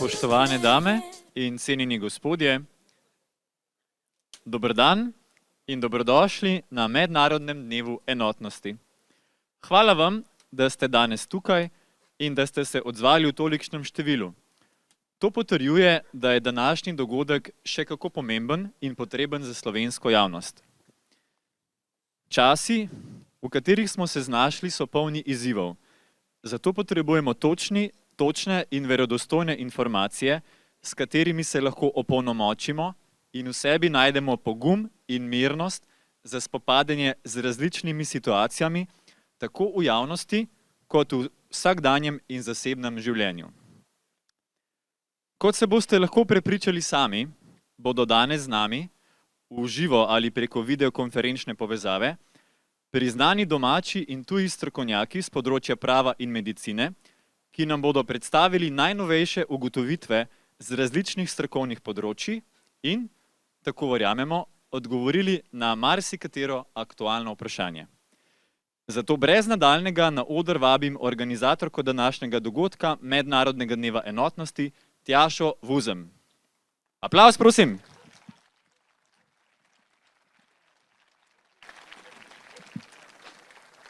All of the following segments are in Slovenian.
Spoštovane dame in cenjeni gospodje, dober dan in dobrodošli na Mednarodnem dnevu enotnosti. Hvala vam, da ste danes tukaj in da ste se odzvali v tolikšnem številu. To potrjuje, da je današnji dogodek še kako pomemben in potreben za slovensko javnost. Časi, v katerih smo se znašli, so polni izzivov. Zato potrebujemo točne in verodostojne informacije, s katerimi se lahko opolnomočimo in v sebi najdemo pogum in mirnost za spopadanje z različnimi situacijami, tako v javnosti, kot v vsakdanjem in zasebnem življenju. Kot se boste lahko prepričali sami, bodo danes z nami, v živo ali preko videokonferenčne povezave, priznani domači in tuji strokovnjaki z področja prava in medicine, ki nam bodo predstavili najnovejše ugotovitve z različnih strokovnih področij in, tako verjamemo, odgovorili na marsikatero aktualno vprašanje. Zato brez nadaljnega na oder vabim organizatorko današnjega dogodka Mednarodnega dneva enotnosti, Tjašo Vuzem. Aplavz, prosim!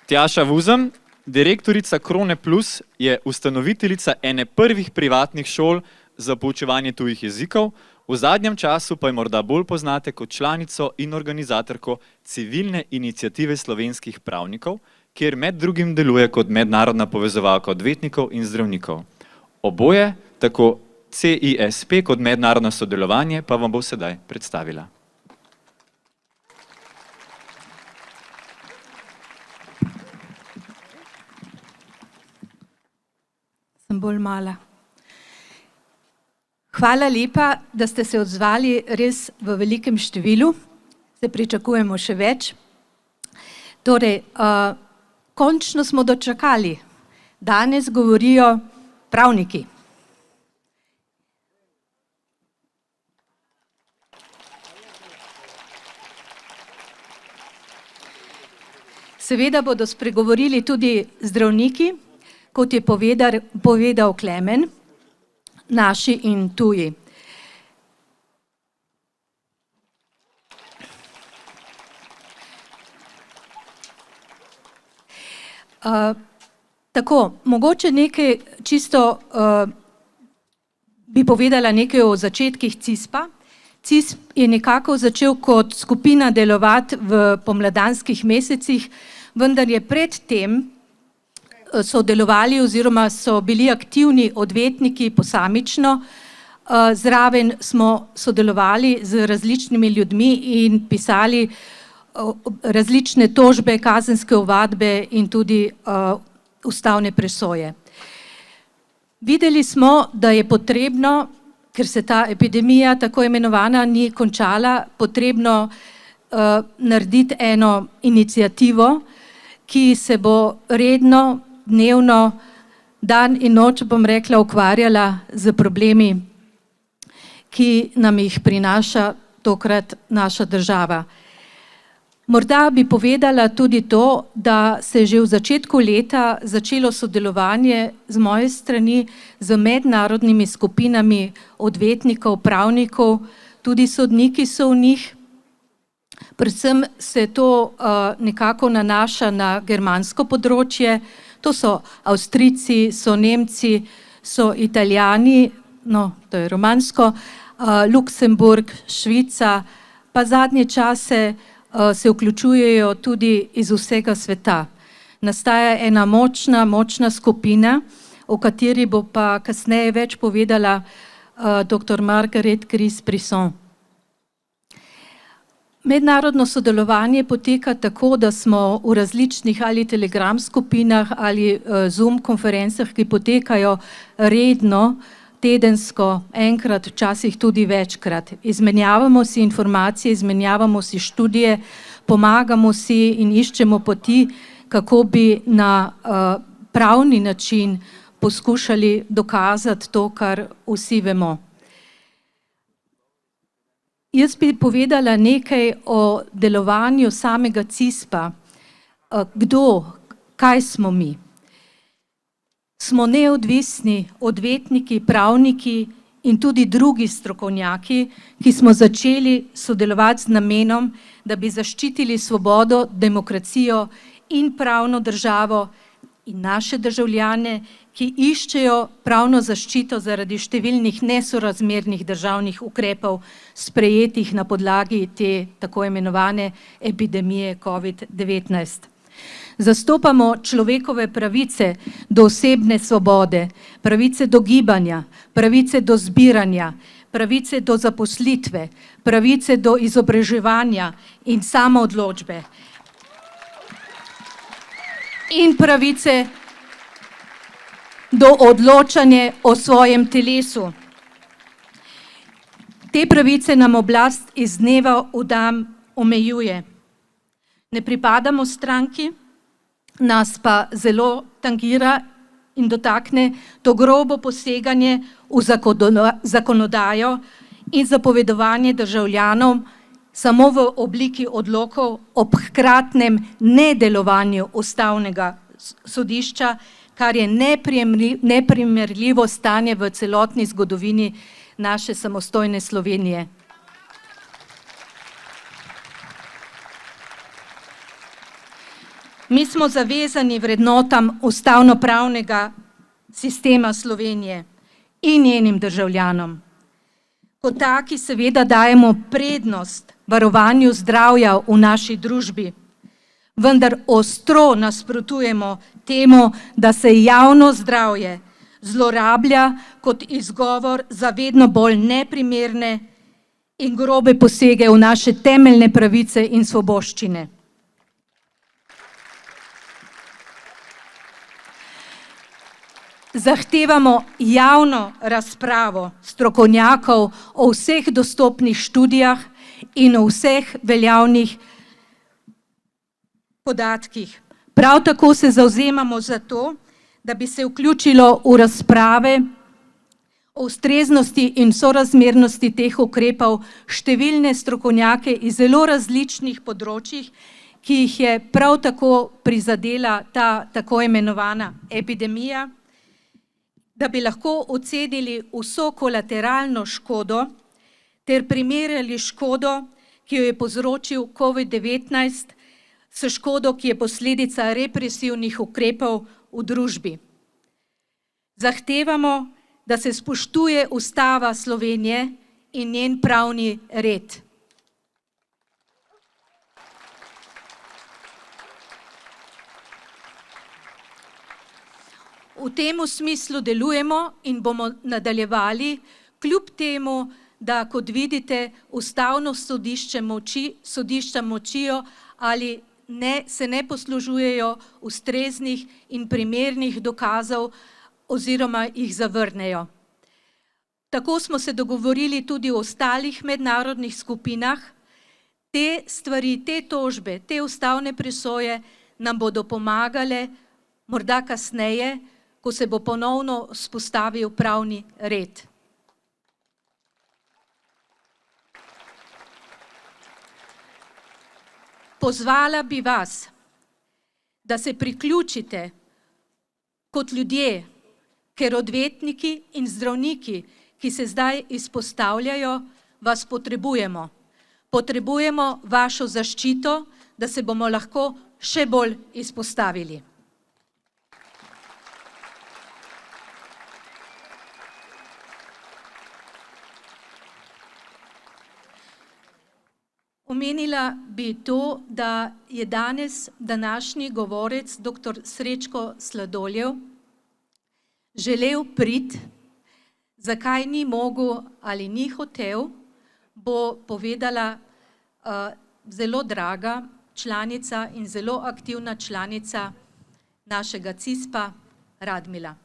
Tjaša Vuzem, direktorica Krone Plus, je ustanoviteljica ene prvih privatnih šol za poučevanje tujih jezikov, v zadnjem času pa je morda bolj poznate kot članico in organizatorko civilne iniciative slovenskih pravnikov, kjer med drugim deluje kot mednarodna povezovalka odvetnikov in zdravnikov. Oboje, tako CISP kot mednarodno sodelovanje, pa vam bo sedaj predstavila. Sem bolj mala. Hvala lepa, da ste se odzvali res v velikem številu. Se pričakujemo še več. Torej, končno smo dočakali. Danes govorijo pravniki. Seveda bodo spregovorili tudi zdravniki, kot je povedal Klemen, naši in tuji. Tako, mogoče nekaj čisto bi povedala nekaj o začetkih CISP-a. CISP je nekako začel kot skupina delovati v pomladanskih mesecih, vendar je predtem sodelovali oziroma so bili aktivni odvetniki posamično, zraven smo sodelovali z različnimi ljudmi in pisali različne tožbe, kazenske ovadbe in tudi ustavne presoje. Videli smo, da je potrebno, ker se ta epidemija tako imenovana ni končala, potrebno narediti eno iniciativo, ki se bo redno, dnevno, dan in noč, bom rekla, ukvarjala z problemi, ki nam jih prinaša tokrat naša država. Morda bi povedala tudi to, da se je že v začetku leta začelo sodelovanje z moje strani z mednarodnimi skupinami odvetnikov, pravnikov, tudi sodniki so v njih. Predvsem se to nekako nanaša na germansko področje, to so Avstrijci, so Nemci, so Italijani, no, to je romansko, Luksemburg, Švica, pa zadnje čase se vključujejo tudi iz vsega sveta. Nastaja ena močna skupina, o kateri bo pa kasneje več povedala dr. Margaret Kris-Brisson. Mednarodno sodelovanje poteka tako, da smo v različnih ali telegram skupinah ali Zoom konferencah, ki potekajo redno, tedensko, enkrat, včasih tudi večkrat. Izmenjavamo si informacije, izmenjavamo si študije, pomagamo si in iščemo poti, kako bi na pravni način poskušali dokazati to, kar vsi vemo. Jaz bi povedala nekaj o delovanju samega CISP-a. Kdo, kaj smo mi? Smo neodvisni odvetniki, pravniki in tudi drugi strokovnjaki, ki smo začeli sodelovati z namenom, da bi zaščitili svobodo, demokracijo in pravno državo in naše državljane, ki iščejo pravno zaščito zaradi številnih nesorazmernih državnih ukrepov, sprejetih na podlagi te tako imenovane epidemije COVID-19. Zastopamo človekove pravice do osebne svobode, pravice do gibanja, pravice do zbiranja, pravice do zaposlitve, pravice do izobraževanja in samoodločbe in pravice do odločanja o svojem telesu. Te pravice nam oblast iz dneva v dan omejuje. Ne pripadamo stranki, nas pa zelo tangira in dotakne to grobo poseganje v zakonodajo in zapovedovanje državljanom samo v obliki odlokov ob hkratnem nedelovanju ustavnega sodišča, kar je neprimerljivo stanje v celotni zgodovini naše samostojne Slovenije. Mi smo zavezani vrednotam ustavnopravnega sistema Slovenije in njenim državljanom. Kot taki seveda dajemo prednost varovanju zdravja v naši družbi, vendar ostro nasprotujemo temu, da se javno zdravje zlorablja kot izgovor za vedno bolj neprimerne in grobe posege v naše temeljne pravice in svoboščine. Zahtevamo javno razpravo strokovnjakov o vseh dostopnih študijah in o vseh veljavnih podatkih. Prav tako se zavzemamo za to, da bi se vključilo v razprave o ustreznosti in sorazmernosti teh ukrepov številne strokovnjake iz zelo različnih področjih, ki jih je prav tako prizadela ta tako imenovana epidemija, da bi lahko ocenili vso kolateralno škodo ter primerjali škodo, ki jo je povzročil COVID-19, s škodo, ki je posledica represivnih ukrepov v družbi. Zahtevamo, da se spoštuje Ustava Slovenije in njen pravni red. V tem smislu delujemo in bomo nadaljevali, kljub temu, da, kot vidite, ustavno sodišča močijo ali se ne poslužujejo ustreznih in primernih dokazov oziroma jih zavrnejo. Tako smo se dogovorili tudi o ostalih mednarodnih skupinah. Te stvari, te tožbe, te ustavne presoje nam bodo pomagale morda kasneje, ko se bo ponovno vzpostavil pravni red. Pozvala bi vas, da se priključite kot ljudje, ker odvetniki in zdravniki, ki se zdaj izpostavljajo, vas potrebujemo. Potrebujemo vašo zaščito, da se bomo lahko še bolj izpostavili. Omenila bi to, da je danes današnji govorec, dr. Srečko Sladoljev, želel priti, zakaj ni mogel ali ni hotel, bo povedala zelo draga članica in zelo aktivna članica našega CISP-a, Radmila.